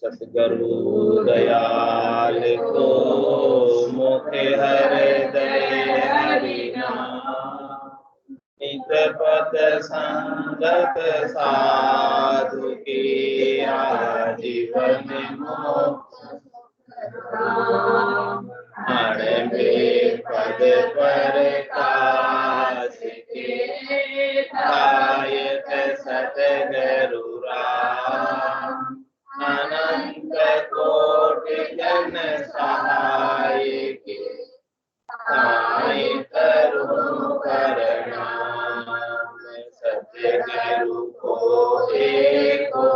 सतगुरु दयाल को मुख हृदय हरि नाम नित पथ संगत साधु की आजीवन मोक्ष हर में पद पर काश के कायक सतगुरु राम अनंत कोटि जन सहाय के साई करो प्रणाम सतगुरु को एको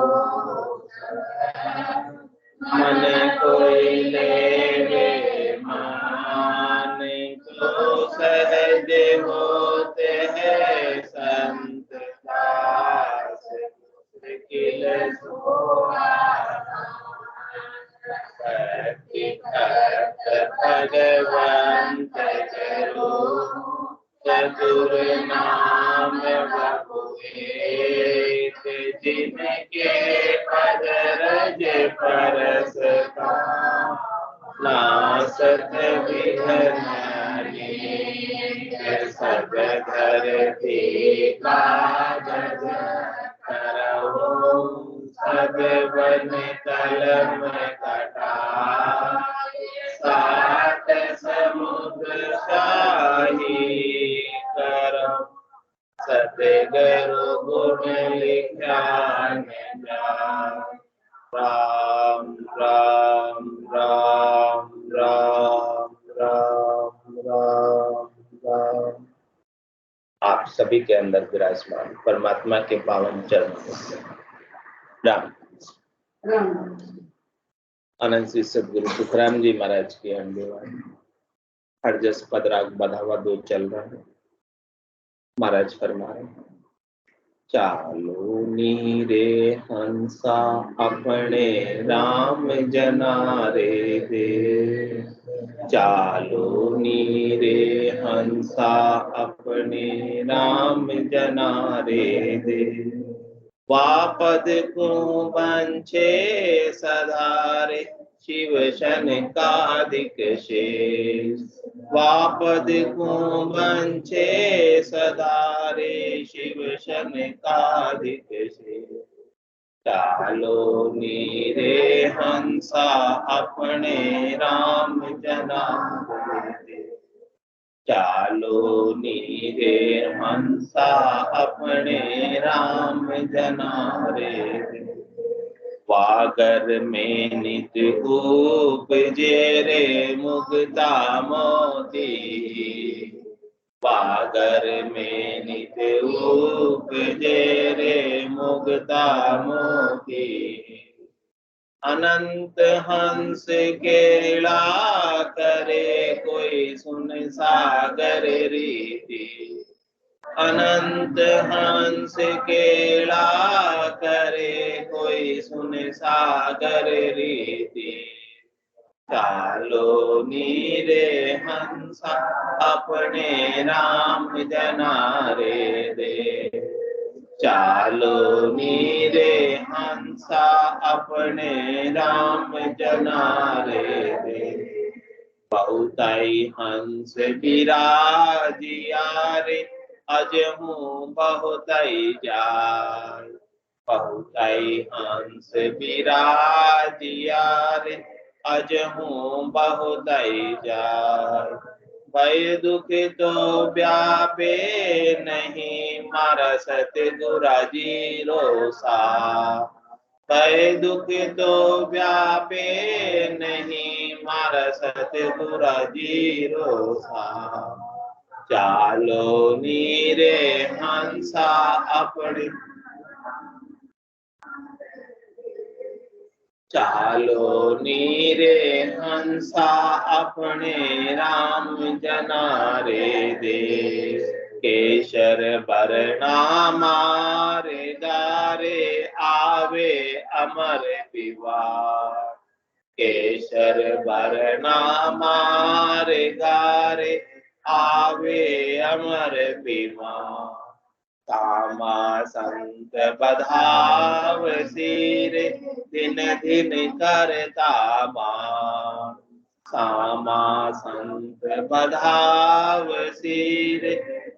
मन कोई लेवे मान को सहज होते हैं संत दास मुश्किल भगवंत करो चतुर नाम बहुएत जिनके पद रज परस का नासत विधनानी सब धरती कागज करहु सब वन कलम कटा सात समुद्र शाही करम सतगुरु गुण लिखान जा राम राम राम राम राम राम राम। आप सभी के अंदर विराजमान परमात्मा के पावन चरणों से राम अनंत श्री सदगुरु सुखराम जी महाराज की अंडेवाणी हर जस पदराग बढ़ावा दो चल रहा है। महाराज फरमा रहे हैं चालो नीरे हंसा अपने राम जनारे दे चालो नीरे हंसा अपने राम जनारे दे वापद को बंछे सधारे शिव शन कादिक शेष वापद को बंछे सधारे शिव शन कादिक शेष चालो नीरे हंसा अपने राम जनारे दे चालो नीरे हंसा अपने राम जनारे दे वागर में नित उपजे रे मुक्ता मोती वागर में नित उपजे रे मुक्ता मोती अनंत हंस केला करे कोई सुन सागर रीति अनंत हंस केला करे कोई सुन सागर रीति चालो नीरे हंसा अपने राम जनारे दे चालो नीरे हंसा अपने राम जनारे दे बहुताई हंस विराजिया रे अजहू बहुताई जाय बहुताई हंस विराजिया रे अजहू बहुताई जाय भय दुख तो व्यापे नहीं मारा सतगुरु जीरो सा भय दुख तो व्यापे नहीं मारा सतगुरु जीरो सा चालो नीरे हंसा अपने चालो नीरे हंसा अपने राम जनारे दे केशर बरना मारे दारे आवे अमर विवाह केशर बरना मारे गारे आवे अमर विवाह कामा संत बधाव सिरे दिन दिन करता मान। सामा संत बधाव सिर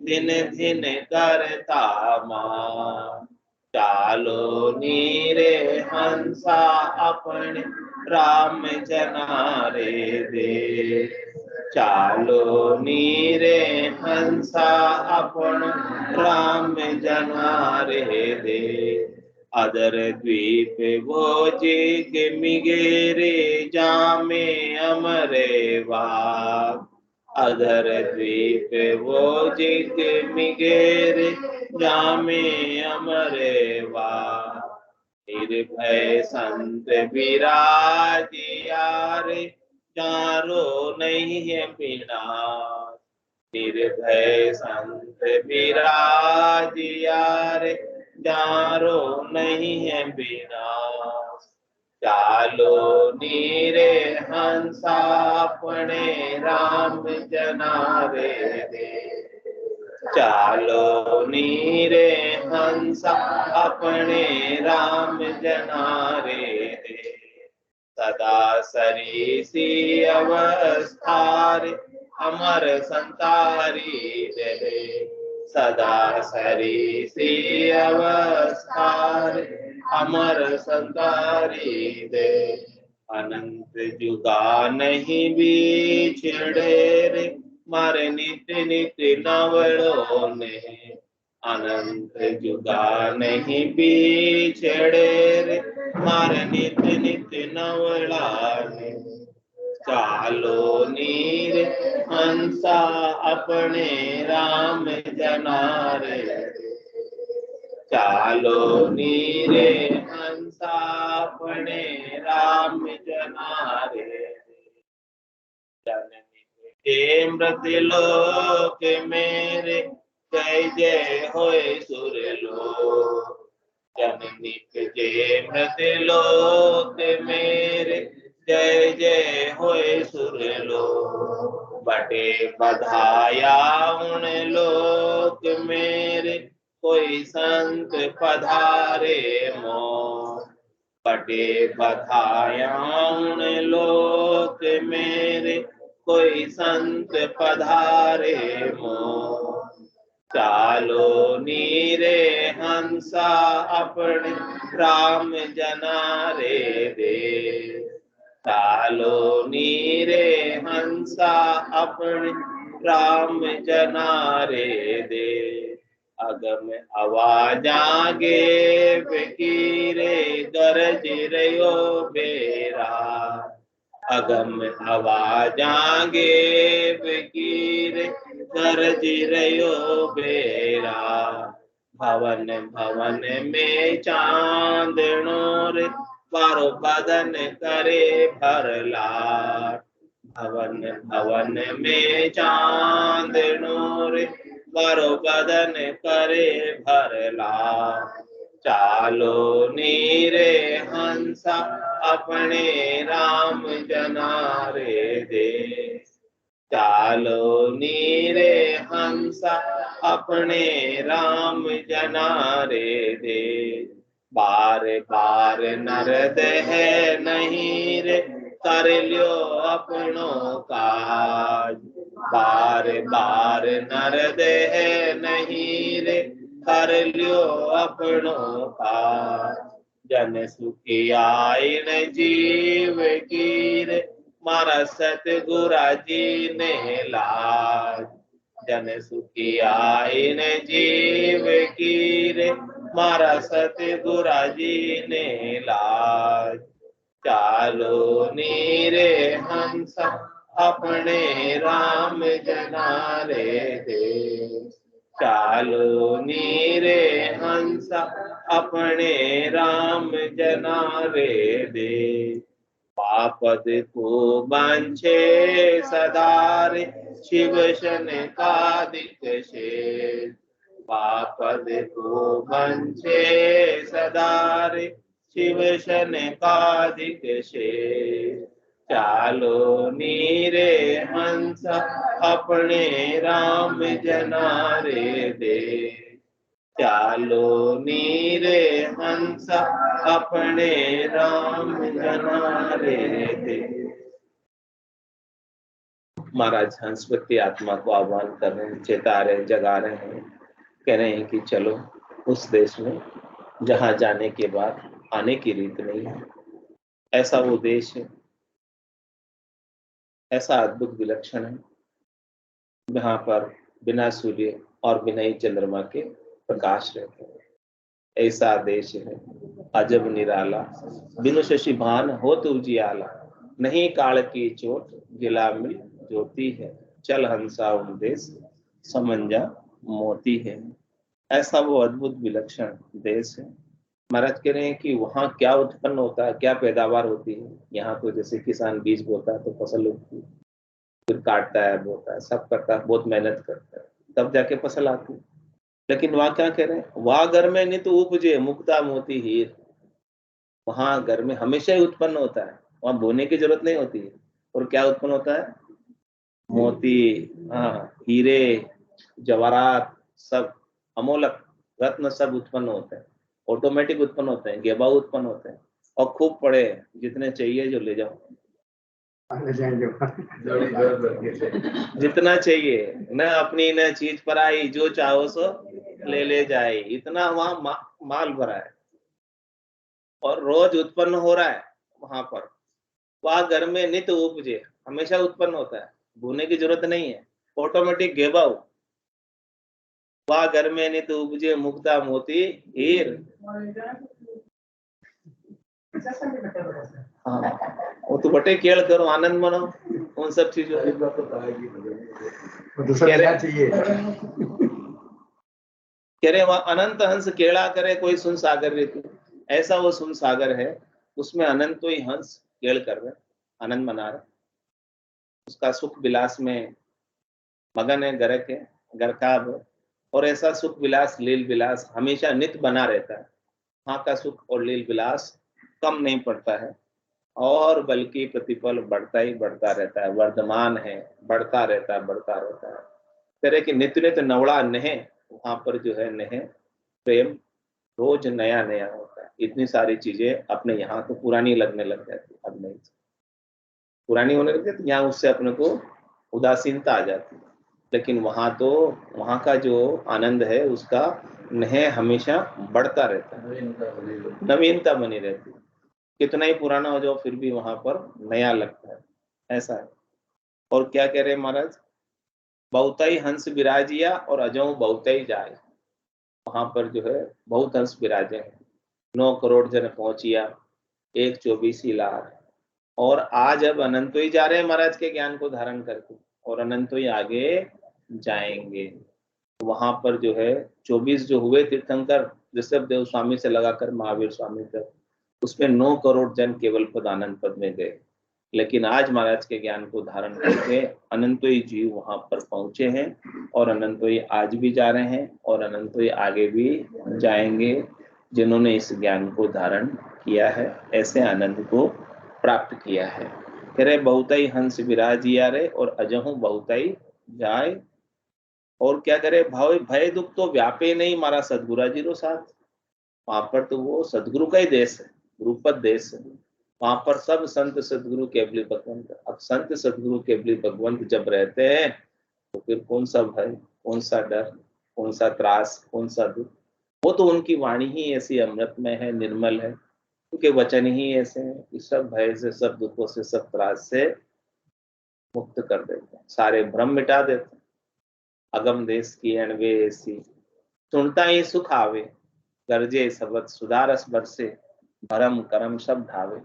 दिन दिन करता मान। चालो नीरे हंसा अपने राम जनारे दे। चालो नीरे हंसा अपन राम जनारे दे। अदर द्वीप भोजे के मिगेरे जामे अमरे वाग। अदर द्वीप भोजे के मिगेरे जामे अमरे वाग। निर्भय संत विराजिया रे चारो नहीं है बिना। निर्भय संत विराजिया रे चारो नहीं है बिना। चालो नीरे हंसा अपने राम जनारे दे। चालो नीरे हंसा अपने राम जनारे दे। सदा सरीसी अवस्था रे अमर संतारी दे। सदा सरीसी अवस्था रे अमर संतारी दे। अनंत जुगा नहीं बिछड़े रे मारे नित्य नित्य नवड़ो ने। अनंत जुगा नहीं बिछड़े रे मारे नित्य नित्य नवड़ाने। चालो नीर हंसा अपने राम जनारे। चालो नीरे हंसा अपने राम जनारे। जननी के मृतलोक मेरे जय जय होए सुरलोक। जननी के मृतलोक मेरे जय जय होए सुरलोक। बटे बधाया उन लोक मेरे कोई संत पधारे मों। बटे बधाया उन लोक मेरे कोई संत पधारे मों। चालो नीरे हंसा अपने राम जनारे दे। चालो नीरे हंसा अपने राम जनारे दे। अगम आवाजागे फकीरे गरज रयो बेरा। अगम आवाजागे फकीरे गरज रयो बेरा। भवन भवन में चांदनो रे बारो बदन करे भरला। भवन भवन में चांदनो रे बारो बदन करे भरला। चालो नीरे हंसा अपने राम जनारे दे। चालो नीरे हंसा अपने राम जनारे दे। बार बार नरद है नहीं रे कर लियो अपनो काज। बार बार नरद है नहीं रे कर लियो अपनो काज। जन सुखी आइन जीव की रे मारा सतगुरा जी ने लाज। जन सुखी आइन जीव की रे मारा सतगुरा जी ने लाज। चालो नीरे हंसा अपने राम जनारे दे। चालो नीरे हंसा अपने राम जनारे दे। पापद को बांछे सदारे शिव शन कादिक शेष। पापद को बांछे सदारे शिव शन कादिक शेष। चालो नीरे हंसा अपने राम जनारे दे। चालो नीरे हंसा अपने राम जनारे थे। महाराज हंसपति आत्मा को आह्वान कर रहे हैं, चेता रहे हैं, जगा रहे हैं, कह रहे हैं कि चलो उस देश में जहां जाने के बाद आने की रीत नहीं है। ऐसा वो देश है, ऐसा अद्भुत विलक्षण है, जहां पर बिना सूर्य और बिना ही चंद्रमा के प्रकाश रहते हैं। ऐसा देश है अजब निराला, बिनु शशि भान हो तू उजियाला, नहीं काल की चोट गिला मिल ज्योति है, चल हंसा उन देश समंजा मोती है। ऐसा वो अद्भुत विलक्षण देश है। महाराज कह रहे हैं कि वहाँ क्या उत्पन्न होता है, क्या पैदावार होती है। यहाँ तो जैसे किसान बीज बोता है तो फसल उगती है, फिर काटता है, बोता है, सब करता है, बहुत मेहनत करता है, तब जाके फसल आती है। लेकिन वहाँ क्या कह रहे हैं, वहाँ घर में नित उपजे मुक्ता मोती हीर। वहाँ घर में हमेशा ही उत्पन्न होता है, वहाँ बोने की जरूरत नहीं होती है। और क्या उत्पन्न होता है, मोती, हाँ, हीरे, जवाहरात, सब अमोलक रत्न सब उत्पन्न होते हैं, ऑटोमेटिक उत्पन्न होते हैं, गेबाऊ उत्पन्न होते हैं। और खूब पड़े, जितने चाहिए जो ले जाओ, जितना चाहिए, न अपनी न चीज पर आई, जो चाहो सो ले जाए, इतना वहां माल भरा है और रोज उत्पन्न हो रहा है वहां पर। वहां घर में नित उपजे, हमेशा उत्पन्न होता है, भूने की जरूरत नहीं है, ऑटोमेटिक गेबाऊ। वहां घर में नित उपजे मुक्ता मोती हीर। हाँ, वो तो बटे केड़ करो, आनंद मनाओ उन सब चीजों चाहिए। कह रहे वहां अनंत हंस केड़ा करे, कोई सुन सागर रीति। ऐसा वो सुन सागर है, उसमें अनंत ही हंस केड़ कर रहे, आनंद मना रहे, उसका सुख विलास में मगन है, गरक है, गरकाब है। और ऐसा सुख विलास, लील विलास हमेशा नित्य बना रहता है। वहां का सुख और लील विलास कम नहीं पड़ता है, और बल्कि प्रतिपल बढ़ता ही बढ़ता रहता है, वर्धमान है, बढ़ता रहता है, बढ़ता रहता है। तरह की नित्य नित्य नवड़ा नहे, वहां पर जो है नहे प्रेम रोज नया नया होता है। इतनी सारी चीजें अपने यहाँ तो पुरानी लगने लग जाती, अब नहीं पुरानी होने लग जाती, यहाँ उससे अपने को उदासीनता आ जाती है। लेकिन वहां तो, वहां का जो आनंद है उसका नहे हमेशा बढ़ता रहता है, नवीनता बनी रहती है। कितना ही पुराना हो जाओ फिर भी वहां पर नया लगता है, ऐसा है। और क्या कह रहे हैं महाराज, बहुताई हंस विराजिया और अजऊ बहुताई जाए। वहां पर जो है बहुत हंस विराजे हैं, 9 करोड़ जन पहुंचिया, 1/24 लाख। और आज अब अनंत ही जा रहे हैं महाराज के ज्ञान को धारण करके, और अनंत ही आगे जाएंगे। वहां पर जो है 24 जो हुए तीर्थंकर, ऋषभ देव स्वामी से लगाकर महावीर स्वामी तक, उसमें 9 करोड़ जन केवल पद आनंद पद में गए। लेकिन आज महाराज के ज्ञान को धारण करके अनंतोई जीव वहां पर पहुंचे हैं, और अनंतोई आज भी जा रहे हैं, और अनंतोई आगे भी जाएंगे, जिन्होंने इस ज्ञान को धारण किया है, ऐसे आनंद को प्राप्त किया है। कह रहे बहुताई हंस विराजिया रे और अजहू बहुताई जाए। और क्या करे, भाव भय दुख तो व्यापे नहीं मारा सदगुरु जी रो साथ। वहां पर तो वो सदगुरु का ही देश है, गुरुपद देश है। वहां पर सब संत सदगुरु केवली भगवंत। अब संत सदगुरु केवली भगवंत जब रहते हैं तो फिर कौन सा भय, कौन सा डर, कौन सा त्रास, कौन सा दुख। वो तो उनकी वाणी ही ऐसी अमृतमय है, निर्मल है, उनके वचन ही ऐसे हैं कि सब भय से, सब दुखों से, सब त्रास से मुक्त कर देते हैं, सारे भ्रम मिटा देते हैं। अगम देश की अणवे ऐसी, सुनता ही सुख आवे, गर्जे सबद सुधारस बरसे, भरम करम सब ढावे।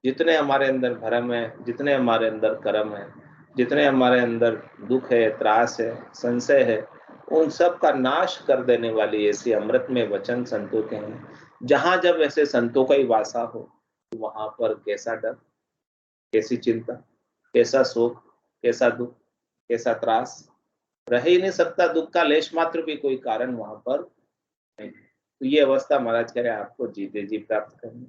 जितने हमारे अंदर भरम है, जितने हमारे अंदर कर्म है, जितने हमारे अंदर दुख है, त्रास है, संशय है, उन सब का नाश कर देने वाली ऐसी अमृत में वचन संतों के हैं। जहां जब ऐसे संतों का ही वासा हो तो वहां पर कैसा डर, कैसी चिंता, कैसा शोक, कैसा दुख, कैसा त्रास, रह ही नहीं सकता। दुख का लेश मात्र भी कोई कारण वहां पर नहीं। तो ये अवस्था महाराज कह रहे आपको जीते जी प्राप्त करनी।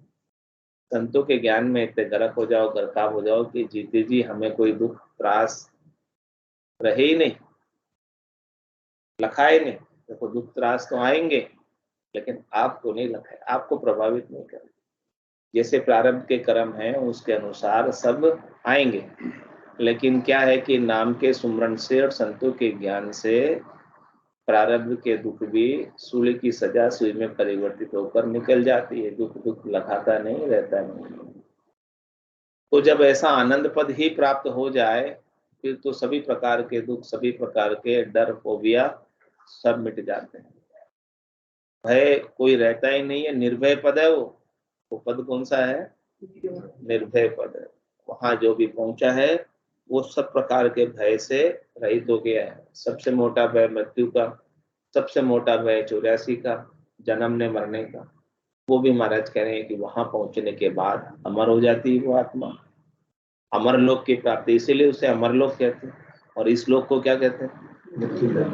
संतों के ज्ञान में इतने गरक हो जाओ, गरकाब हो जाओ कि जीते जी हमें कोई दुख त्रास रहे ही नहीं, लखाए नहीं। देखो दुख त्रास तो आएंगे, लेकिन आपको नहीं लगे, आपको प्रभावित नहीं करें। जैसे प्रारब्ध के कर्म हैं उसके अनुसार सब आएंगे, लेकिन क्या है कि नाम के सुमरण से और संतों के ज्ञान से प्रारब्ध के दुख भी सूली की सजा सुई में परिवर्तित होकर निकल जाती है। दुख दुख लगाता नहीं, रहता नहीं। तो जब ऐसा आनंद पद ही प्राप्त हो जाए, फिर तो सभी प्रकार के दुख, सभी प्रकार के डर, फोबिया सब मिट जाते हैं। भय कोई रहता ही नहीं है, निर्भय पद है वो पद कौन सा है? निर्भय पद है। वहां जो भी पहुंचा है वो सब प्रकार के भय से रहित हो गया है। सबसे मोटा भय मृत्यु का, सबसे मोटा भय 84 का, जन्मने मरने का, वो भी महाराज कह रहे हैं कि वहां पहुंचने के बाद अमर हो जाती है वो आत्मा। अमर लोक की प्राप्ति, इसीलिए उसे अमर लोक कहते हैं। और इस लोक को क्या कहते हैं?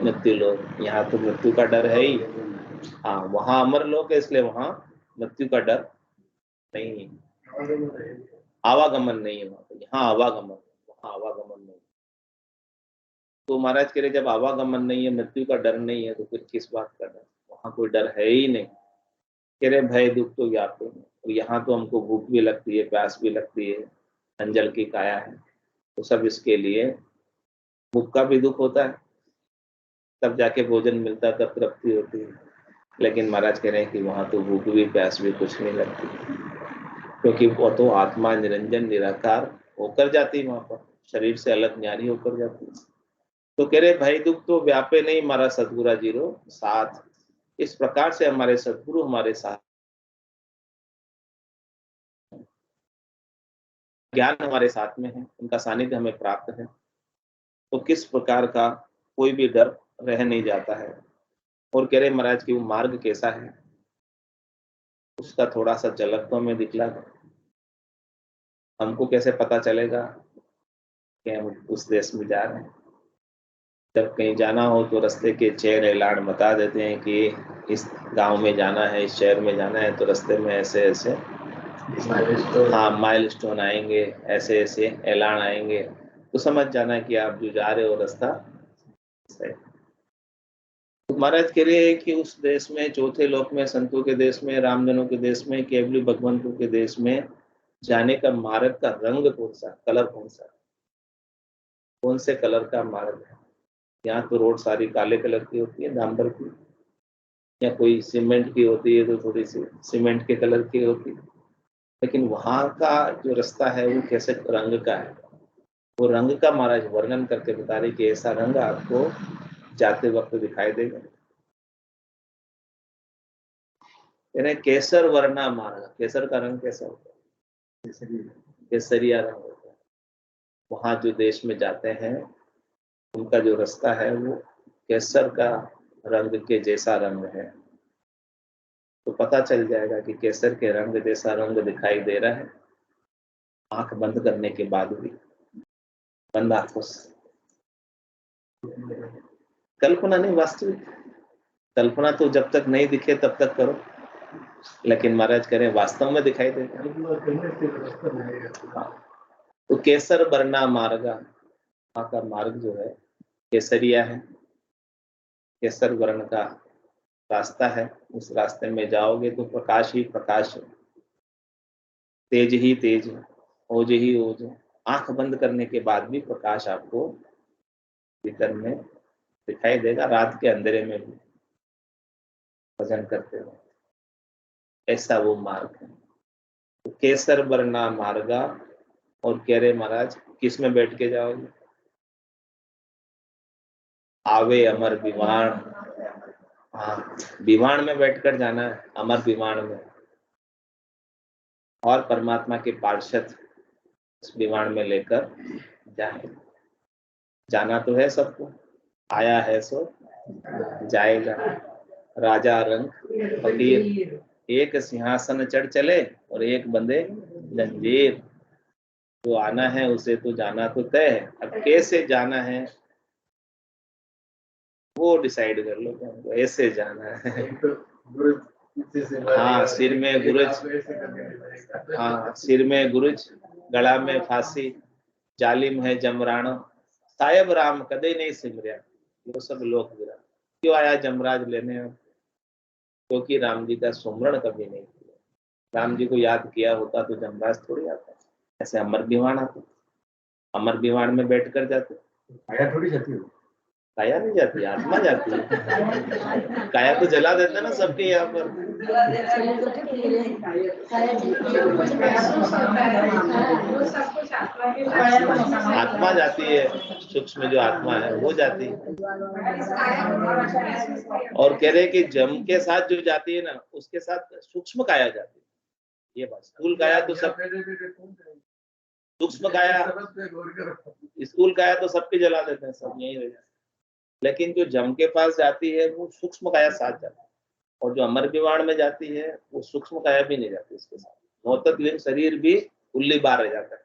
मृत्यु लोक। यहाँ तो मृत्यु का डर है ही। हाँ, वहां अमर लोक है, इसलिए वहां मृत्यु का डर नहीं है, आवागमन नहीं है वहां पर। यहाँ आवागमन, वहां आवागमन नहीं। तो महाराज कह रहे जब आवागमन नहीं है, मृत्यु का डर नहीं है, तो फिर किस बात का डर? वहां कोई डर है ही नहीं। कह रहे भय दुख तो व्याप्त है, और यहाँ तो हमको भूख भी लगती है, प्यास भी लगती है, अंजल की काया है, तो सब इसके लिए भूख का भी दुख होता है, तब जाके भोजन मिलता है, तब तृप्ति होती है। लेकिन महाराज कह रहे हैं कि वहां तो भूख भी प्यास भी कुछ नहीं लगती, क्योंकि वो तो आत्मा निरंजन निराकार होकर जाती है, वहां पर शरीर से अलग न्यारी होकर जाती है। तो कह रहे भाई दुख तो व्यापे नहीं हमारा सतगुरा जीरो साथ। इस प्रकार से हमारे सतगुरु हमारे साथ, ज्ञान हमारे साथ में है, उनका सानिध्य हमें प्राप्त है, तो किस प्रकार का कोई भी डर रह नहीं जाता है। और कह रहे महाराज कि वो मार्ग कैसा है, उसका थोड़ा सा झलक तो हमें दिखला दो। हमको कैसे पता चलेगा कि हम उस देश में जा रहे हैं? जब कहीं जाना हो तो रास्ते के चेहर ऐलान बता देते हैं कि इस गांव में जाना है, इस शहर में जाना है, तो रास्ते में ऐसे ऐसे हाँ माइलस्टोन आएंगे, ऐसे ऐसे ऐलान आएंगे, तो समझ जाना कि आप जो जा रहे हो रास्ता सही। तो महाराज कह रहे हैं कि उस देश में, चौथे लोक में, संतों के देश में, रामजनों के देश में, केवली भगवंतों के देश में जाने का मार्ग का रंग कौन सा, कलर कौन सा, कौन से कलर का मार्ग है? यहाँ तो रोड सारी काले कलर की होती है, डांबर की, या कोई सीमेंट की होती है तो थोड़ी सी सीमेंट के कलर की होती है। लेकिन वहां का जो रास्ता है वो कैसे रंग का है, वो रंग का महाराज वर्णन करके बता रहे कि ऐसा रंग आपको जाते वक्त दिखाई देगा। यानी केसर वर्णा मार्ग, केसर का रंग कैसा होता है? केसरिया रंग होता है। वहां जो देश में जाते हैं उनका जो रास्ता है वो केसर का रंग के जैसा रंग है। तो पता चल जाएगा कि केसर के रंग जैसा रंग दिखाई दे रहा है, आंख बंद करने के बाद भी, बंद आंखों से। कल्पना नहीं, वास्तविक। कल्पना तो जब तक नहीं दिखे तब तक करो, लेकिन महाराज कह रहे हैं वास्तव में दिखाई देगा। तो केसर वर्णा मार्ग, वहां का मार्ग जो है केसरिया है, केसर वर्ण का रास्ता है। उस रास्ते में जाओगे तो प्रकाश ही प्रकाश है, तेज ही तेज है, ओज ही ओज है। आंख बंद करने के बाद भी प्रकाश आपको भीतर में दिखाई देगा, रात के अंधेरे में भी भजन करते हो, ऐसा वो मार्ग है। तो केसर वर्णा मार्गा। और कह रहे महाराज किस में बैठ के जाओगे? आवे अमर विमान। हाँ, विमान में बैठकर जाना है, अमर विमान में। और परमात्मा के पार्षद उस विमान में लेकर जाए। जाना तो है सबको, आया है सो जाएगा। राजा रंग फकीर, एक सिंहासन चढ़ चले और एक बंदे जंजीर। जो आना है उसे तो जाना तो तय है, अब कैसे जाना है वो डिसाइड कर लो कि हमको ऐसे जाना है। हाँ, सिर में गुरुज, हाँ सिर में गुरुज, गला में फांसी, जालिम है जमराणो, साहेब राम कदे नहीं सिमरिया, वो सब लोक विरा। क्यों आया जमराज लेने? क्योंकि राम जी का सुमरण कभी नहीं किया। राम जी को याद किया होता तो जमराज थोड़ी आता। ऐसे अमर विमान आते, अमर विमान में बैठ कर जाते। काया थोड़ी जाती हो, काया नहीं जाती, आत्मा जाती है। काया तो जला देते ना सबके यहाँ पर। आत्मा जाती है, सूक्ष्म जो आत्मा है वो जाती है। और कह रहे कि जम के साथ जो जाती है ना, उसके साथ सूक्ष्म काया जाती है। ये बात, स्थूल काया तो सब, सूक्ष्म काया, स्थूल काया तो सबके जला देते हैं, सब यही हो जाता है। लेकिन जो जम के पास जाती है वो सूक्ष्म काया साथ जाती है, और जो अमर विमान में जाती है वो सूक्ष्म काया भी नहीं जाती उसके साथ। मोहततलिंग शरीर भी उल्ली बार रह जाता है।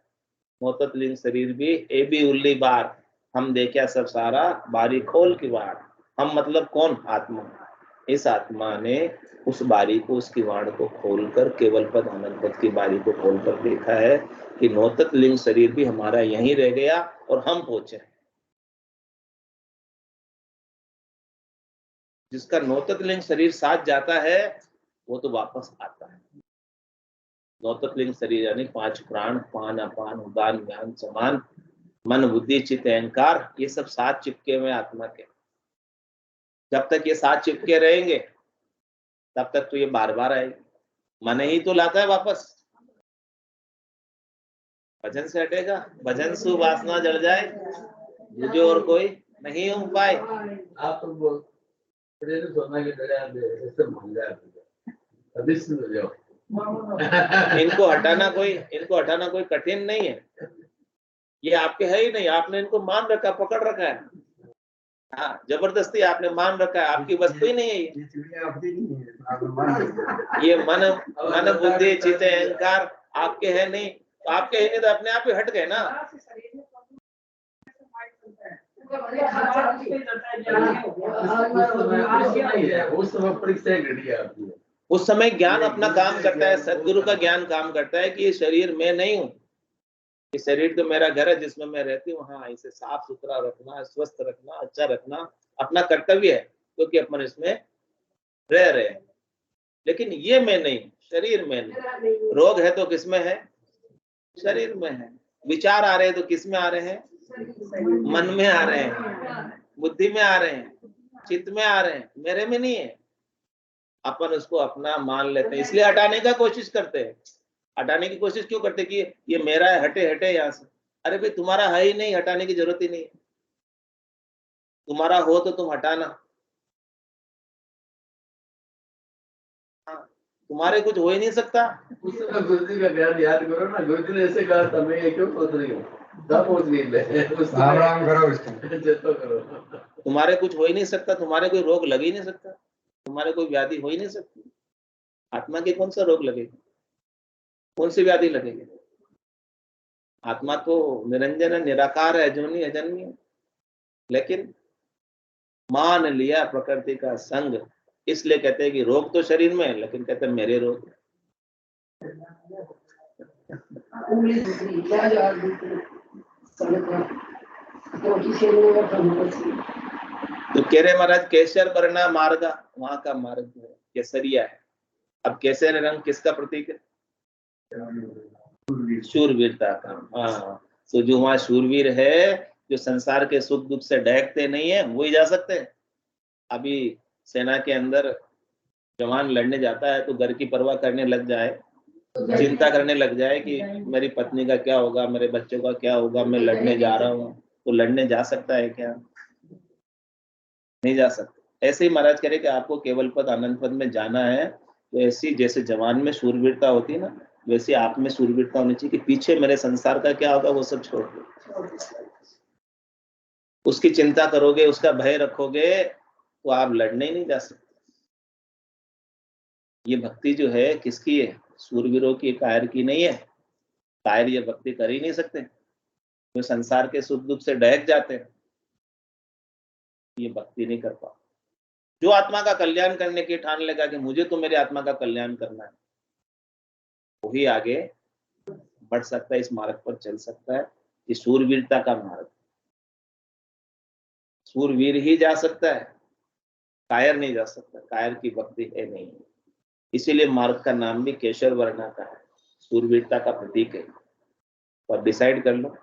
मोहततलिंग शरीर भी ए भी उल्ली बार, हम देखा सब सारा बारी खोल की बार। हम मतलब कौन? आत्मा। इस आत्मा ने उस बारी को, उस किवाड़ को खोलकर केवल पद आनंद पद की बारी को खोलकर देखा है कि नौततलिंग शरीर भी हमारा यहीं रह गया और हम पहुंचे। जिसका नौततलिंग शरीर साथ जाता है वो तो वापस आता है। नौततलिंग शरीर यानी 5 प्राण, पान अपान उदान ज्ञान समान, मन बुद्धि चित्त अहंकार, ये सब साथ चिपके हुए आत्मा के। जब तक ये साथ चिपके रहेंगे तब तक तो ये बार बार आएगी। मन ही तो लाता है वापस। भजन से हटेगा, भजन से वासना जल जाए, मुझे और कोई नहीं हो पाए। आप तो सोना के ऐसे मान जाए अभी सुन जाओ। इनको हटाना कोई कठिन नहीं है। ये आपके है ही नहीं, आपने इनको मान रखा, पकड़ रखा है। हाँ, जबरदस्ती आपने मान रखा है, आपकी वस्तु ही नहीं है ये मन बुद्धि चित्त अहंकार आपके है नहीं, तो आपके है नहीं तो अपने आप ही हट गए ना। उस समय ज्ञान अपना काम करता है, सदगुरु का ज्ञान काम करता है कि ये शरीर मैं नहीं हूँ, ये शरीर तो मेरा घर है जिसमें मैं रहती हूँ। हाँ, इसे साफ सुथरा रखना, स्वस्थ रखना, अच्छा रखना अपना कर्तव्य है, क्योंकि अपन इसमें रह रहे हैं। लेकिन ये मैं नहीं, शरीर में नहीं। रोग है तो किसमें है? शरीर में है। विचार आ रहे हैं तो किस में आ रहे हैं? मन में आ रहे हैं, बुद्धि में आ रहे हैं, चित्त में आ रहे हैं, मेरे में नहीं है। अपन उसको अपना मान लेते हैं, इसलिए हटाने का कोशिश करते हैं। हटाने की कोशिश क्यों करते कि ये मेरा है, हटे हटे यहाँ से। अरे भाई, तुम्हारा है ही नहीं, हटाने की जरूरत ही नहीं है। तुम्हारा हो तो तुम हटाना। हाँ, तुम्हारे कुछ हो ही नहीं सकता। उस समय गुरु जी का ज्ञान याद करो ना, गुरु जी ने ऐसे कहा था, मैं ये क्यों सोच रही हूँ, राम करो इसको करो। तुम्हारे कुछ हो ही नहीं सकता, तुम्हारे कोई रोग लग ही नहीं सकता, तुम्हारे कोई व्याधि हो ही नहीं सकती। आत्मा के कौन सा रोग लगेगा, कौन सी व्याधि लगेगी? आत्मा तो निरंजन है, निराकार है, अजूनी अजन्य है। लेकिन मान लिया प्रकृति का संग, इसलिए कहते हैं कि रोग तो शरीर में है, लेकिन कहते हैं मेरे रोग। तो कह रहे महाराज केसर बरना मार्गा, वहां का मार्ग है केसरिया है। अब केसर रंग किसका प्रतीक है? शूरवीरता का। हाँ, तो जो वहां शूरवीर है, जो संसार के सुख दुख से डहकते नहीं है, वही जा सकते हैं। अभी सेना के अंदर जवान लड़ने जाता है तो घर की परवाह करने लग जाए, चिंता करने लग जाए कि मेरी पत्नी का क्या होगा, मेरे बच्चों का क्या होगा, मैं लड़ने जा रहा हूँ, तो लड़ने जा सकता है क्या? नहीं जा सकता। ऐसे ही महाराज कह रहे कि आपको केवल पद आनंद पद में जाना है, तो ऐसी जैसे जवान में शूरवीरता होती है ना, वैसे आप में शूरवीरता होनी चाहिए कि पीछे मेरे संसार का क्या होगा वो सब छोड़ दो। उसकी चिंता करोगे, उसका भय रखोगे, तो आप लड़ने ही नहीं जा सकते। ये भक्ति जो है किसकी है? शूरवीरों की, कायर की नहीं है। कायर ये भक्ति कर ही नहीं सकते, जो संसार के सुख दुख से डहक जाते हैं, ये भक्ति नहीं कर पा। जो आत्मा का कल्याण करने की ठान लेगा कि मुझे तो मेरी आत्मा का कल्याण करना है, वही आगे बढ़ सकता है, इस मार्ग पर चल सकता है। ये शूरवीरता का मार्ग, शूरवीर ही जा सकता है। कायर नहीं जा सकता, कायर की भक्ति है नहीं। इसीलिए मार्ग का नाम भी केशर वर्णा का है, सूरवीरता का प्रतीक है। तो अब डिसाइड कर लो,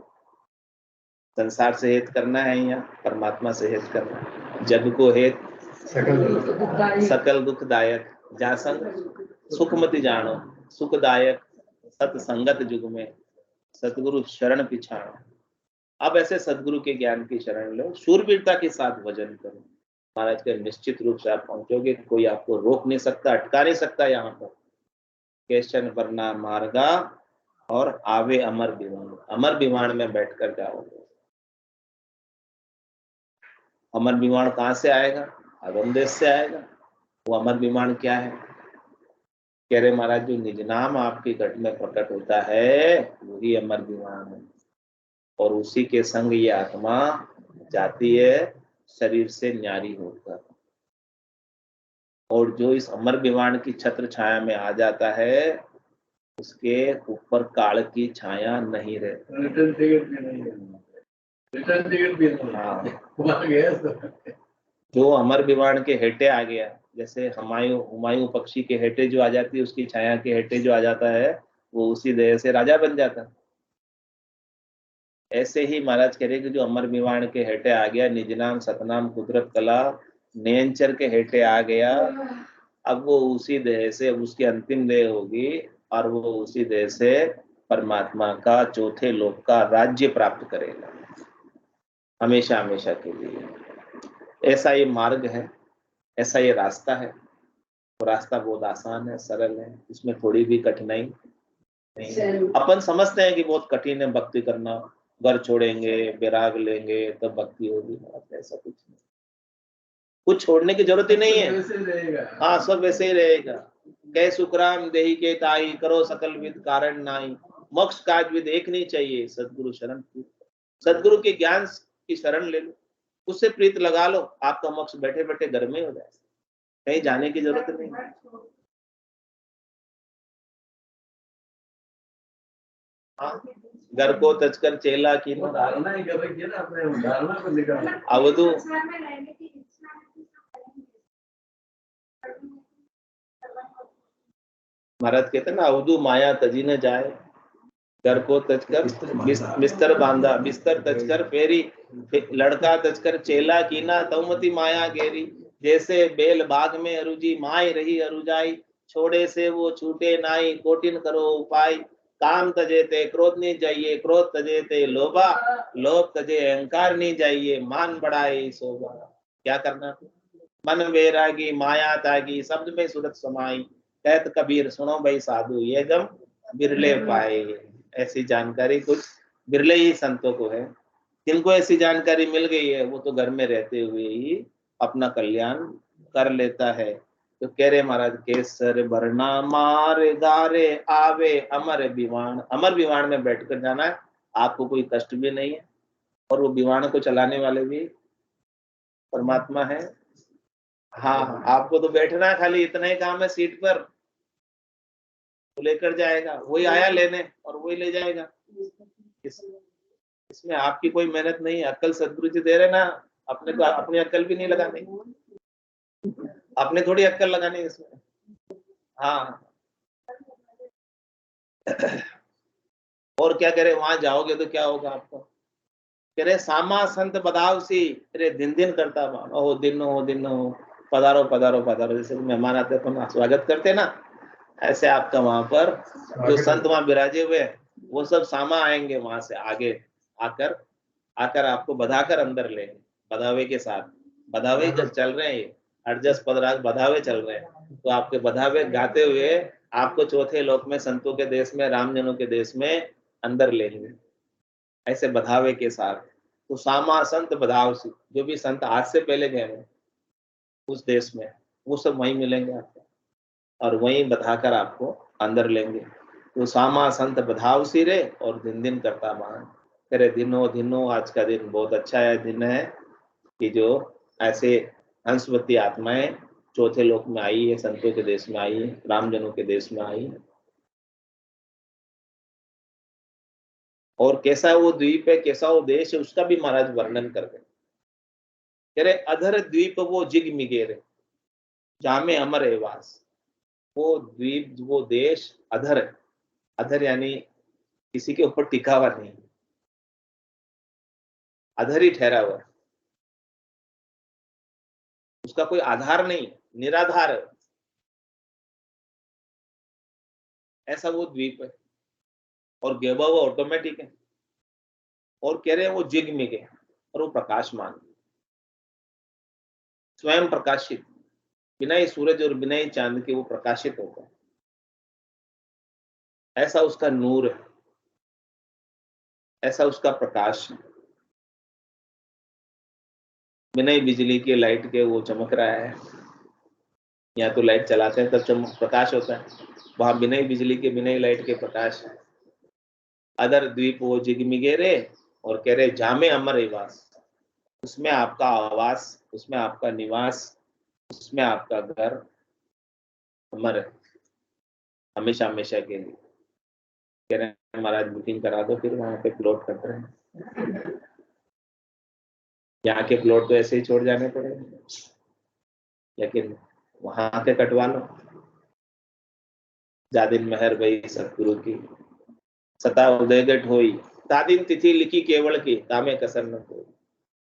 संसार से हेत करना है या परमात्मा से हेत करना है। जग को हेत सकल दुखदायक, जासंग सुखमति जानो, सुखदायक सत्संगत जुग में, सतगुरु शरण पिछाड़ो। अब ऐसे सदगुरु के ज्ञान की शरण लो, शूरवीरता के साथ भजन करो, महाराज के निश्चित रूप से आप पहुंचोगे। कोई आपको रोक नहीं सकता, अटका नहीं सकता। यहाँ पर केशन वरना मार्गा और आवे अमर विमान, अमर विमान में बैठकर जाओगे। अमर विमान कहाँ से आएगा? अगम देश से आएगा। वो अमर विमान क्या है? कह रहे महाराज, जो निज नाम आपके घट में प्रकट होता है वही अमर विमान है, और उसी के संग ये आत्मा जाती है शरीर से न्यारी होकर। और जो इस अमर विमान की छत्र छाया में आ जाता है उसके ऊपर काल की छाया नहीं रहती। रिटर्न टिकट भी नहीं है, रिटर्न टिकट भी नहीं है। वहाँ गया तो जो अमर विमान के हेटे आ गया, जैसे हुमायूं पक्षी के हेटे जो आ जाती है, उसकी छाया के हेटे जो आ जाता है, वो उसी देह से राजा बन जाता है। ऐसे ही महाराज कह रहे कि जो अमर विमान के हेटे आ गया, निज नाम सतनाम कुदरत कला नयनचर के हेटे आ गया, अब वो उसी देह से, उसकी अंतिम देह होगी और वो उसी देह से परमात्मा का चौथे लोक का राज्य प्राप्त करेगा हमेशा हमेशा के लिए। ऐसा ये मार्ग है, ऐसा ये रास्ता है। वो रास्ता बहुत आसान है, सरल है, इसमें थोड़ी भी कठिनाई नहीं है। अपन समझते हैं कि बहुत कठिन है भक्ति करना, घर छोड़ेंगे, विराग लेंगे तब भक्ति होगी। ऐसा कुछ नहीं, कुछ छोड़ने की जरूरत ही नहीं है। हाँ, सब वैसे ही रहेगा। कै सुखराम देही के ताई, करो सकल विद कारण नाई, मोक्ष काज विद एक नहीं चाहिए, सदगुरु शरण। सदगुरु के ज्ञान की शरण ले लो, उससे प्रीत लगा लो, आपका मोक्ष बैठे बैठे घर में हो जाए, कहीं जाने की जरूरत नहीं। हाँ, घर को तजकर चेला की धारणा ही कर रखी है ना, अपने धारणा को निकाल। अवधु महाराज कहते हैं ना, अवधु माया तजी न जाए, घर को तजकर बिस्तर बांधा, बिस्तर तजकर फेरी, लड़का तजकर चेला कीना, तौमती माया गेरी। जैसे बेल बाग में अरुजी, माय रही अरुजाई, छोड़े से वो छूटे नाई, कोटिन करो उपाय। काम तजे ते क्रोध नहीं जाइए, क्रोध तजे ते लोभा, लोभ तजे अहंकार नहीं जाइए, मान बढ़ाए शोभा। क्या करना? मन वैरागी माया त्यागी, शब्द में सूरत समाई, कहत कबीर सुनो भाई साधु, ये गम बिरले पाए। ऐसी जानकारी कुछ बिरले ही संतों को है। जिनको ऐसी जानकारी मिल गई है वो तो घर में रहते हुए ही अपना कल्याण कर लेता है। तो कह रहे महाराज, केसर भरना मार गारे आवे अमर विमान, अमर विमान में बैठकर जाना है, आपको कोई कष्ट भी नहीं है, और वो विमान को चलाने वाले भी परमात्मा है। हाँ, आपको तो बैठना है, खाली इतना ही काम है, सीट पर तो लेकर जाएगा, वही आया लेने और वही ले जाएगा। इसमें आपकी कोई मेहनत नहीं है, अक्ल सदगुरु जी दे रहे ना, अपने को अपनी अक्ल भी नहीं लगानी, अपने थोड़ी अक्ल लगानी इसमें। हाँ, और क्या करे, वहां जाओगे तो क्या होगा आपको? कह रहे सामा संत बदाव सी, अरे दिन दिन करता मान, ओ दिन हो पधारो पधारो पधारो, जैसे मेहमान आते तो ना स्वागत करते ना, ऐसे आपका वहां पर जो संत वहां विराजे हुए वो सब सामा आएंगे वहां से आगे आकर आपको बधाकर अंदर लेंगे, बधावे के साथ। बधावे जब चल रहे हैं, ये अर्जस पदराग बधावे चल रहे हैं, तो आपके बधावे गाते हुए आपको चौथे लोक में, संतों के देश में, रामजनों के देश में अंदर लेंगे, ऐसे बधावे के साथ। तो सामा संत बधाव से, जो भी संत आज से पहले गए हैं उस देश में, वो सब वहीं मिलेंगे आपको, और वहीं बधाकर आपको अंदर लेंगे। तो सामा संत बधाव सिरे और दिन दिन करता मान। करे दिनों आज का दिन बहुत अच्छा है, दिन है कि जो ऐसे हंसवती आत्माएं चौथे लोक में आई है, संतों के देश में आई है, रामजनों के देश में आई है। और कैसा वो द्वीप है, कैसा वो देश है, उसका भी महाराज वर्णन कर रहे। कह रहे अधर द्वीप वो जिग मिगेरे, जामे अमर एवास, वो द्वीप, वो देश अधर है। अधर यानी किसी के ऊपर टिका हुआ नहीं, अधर ही ठहरा हुआ है, उसका कोई आधार नहीं, निराधार है, ऐसा वो द्वीप है। और गेबा वो ऑटोमेटिक है, और कह रहे हैं वो जिगमिग है, और वो प्रकाशमान, स्वयं प्रकाशित, बिना ही सूरज और बिना ही चांद के वो प्रकाशित होता है, ऐसा उसका नूर है, ऐसा उसका प्रकाश है। बिना ही बिजली के, लाइट के वो चमक रहा है। या तो लाइट चलाते हैं तब चमक प्रकाश होता है, वहां बिना ही बिजली के, बिना ही लाइट के प्रकाश है। अदर द्वीप वो जिगमिगेरे, और कह रहे जामे अमर निवास, उसमें आपका आवास, उसमें आपका निवास, उसमें आपका घर अमर है, हमेशा हमेशा के लिए। कह रहे हैं महाराज बुकिंग करा दो, फिर वहां पे प्लॉट कट रहे हैं। यहाँ के प्लॉट तो ऐसे ही छोड़ जाने पड़ेंगे, लेकिन वहां के कटवा लो। जादिन मेहर भई सतगुरु की, सता उदय गट होई, तादिन तिथि लिखी केवल की, तामे कसर न कोई।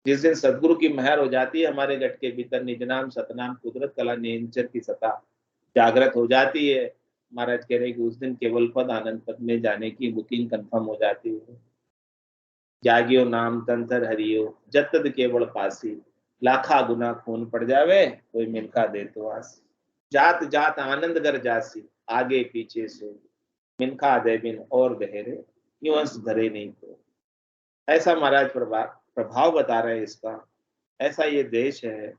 जिस दिन सदगुरु की मेहर हो जाती है हमारे गट के भीतर, निज नाम सतनाम कुदरत कला निरंजन की सता जागृत हो जाती है, महाराज कह रहे कि उस दिन केवल पद आनंद पद में जाने की बुकिंग कंफर्म हो जाती है। जागियो नाम तंतर हरियो, जतद केवल पासी, लाखा गुना खून पड़ जावे, कोई मिलका दे तो आसी। जात जात आनंद गर जासी, आगे पीछे से मिनखा दे बिन और गहरे, यूं अंश धरे नहीं तो। ऐसा महाराज प्रभाव बता रहे हैं इसका, ऐसा ये देश है।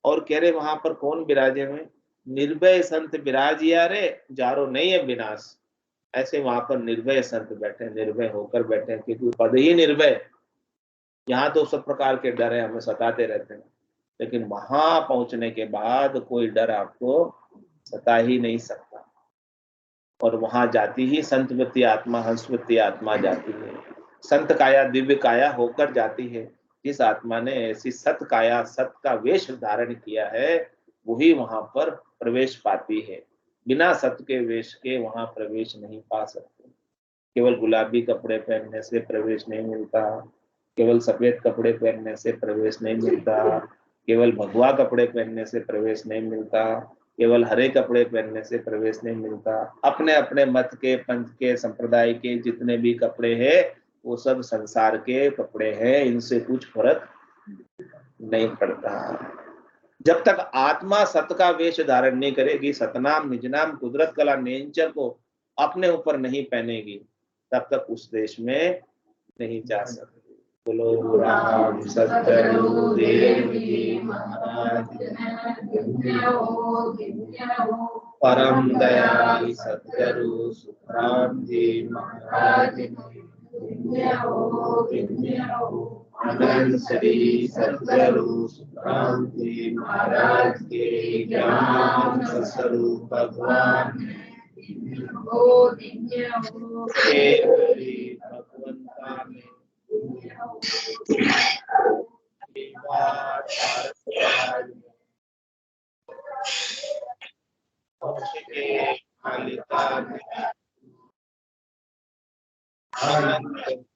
और कह रहे वहां पर कौन विराजे हुए, निर्भय संत विराजिया रे, जारो नहीं है विनाश। ऐसे वहां पर निर्भय संत बैठे, निर्भय होकर बैठे, क्योंकि पद ही निर्भय। यहाँ तो सब प्रकार के डर है, हमें सताते रहते हैं, लेकिन वहां पहुंचने के बाद कोई डर आपको सता ही नहीं सकता। और वहां जाती ही संतवती आत्मा, हंसवती आत्मा जाती है, संत काया दिव्य काया होकर जाती है। जिस आत्मा ने ऐसी सत काया, सत का वेश धारण किया है, वही वहां पर प्रवेश पाती है। बिना सत के वेश के वहां प्रवेश नहीं पा सकते। केवल गुलाबी कपड़े पहनने से प्रवेश नहीं मिलता, केवल सफेद कपड़े पहनने से प्रवेश नहीं मिलता, केवल भगवा कपड़े पहनने से प्रवेश नहीं मिलता, केवल हरे कपड़े पहनने से प्रवेश नहीं मिलता। अपने अपने मत के, पंथ के, संप्रदाय के जितने भी कपड़े हैं, वो सब संसार के कपड़े हैं, इनसे कुछ फर्क नहीं पड़ता। जब तक आत्मा सत का वेश धारण नहीं करेगी, सतनाम निजनाम कुदरत कला नेचर को अपने ऊपर नहीं पहनेगी, तब तक उस देश में नहीं जा सकती। बोलो राम सतगुरु देव जी महाराज, परम दयाल सतगुरु सुखराम जी महाराज, आनंद श्री सतगुरु सुखराम जी महाराज के ज्ञान स्वरूप भगवान भगवंता में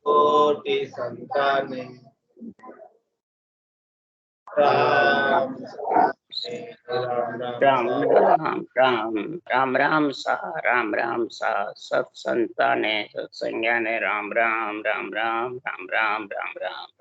कोटि संतान राम राम राम राम राम राम सा, राम राम सा, सत्संताने सत्संज्ञाने राम राम राम राम राम राम राम राम।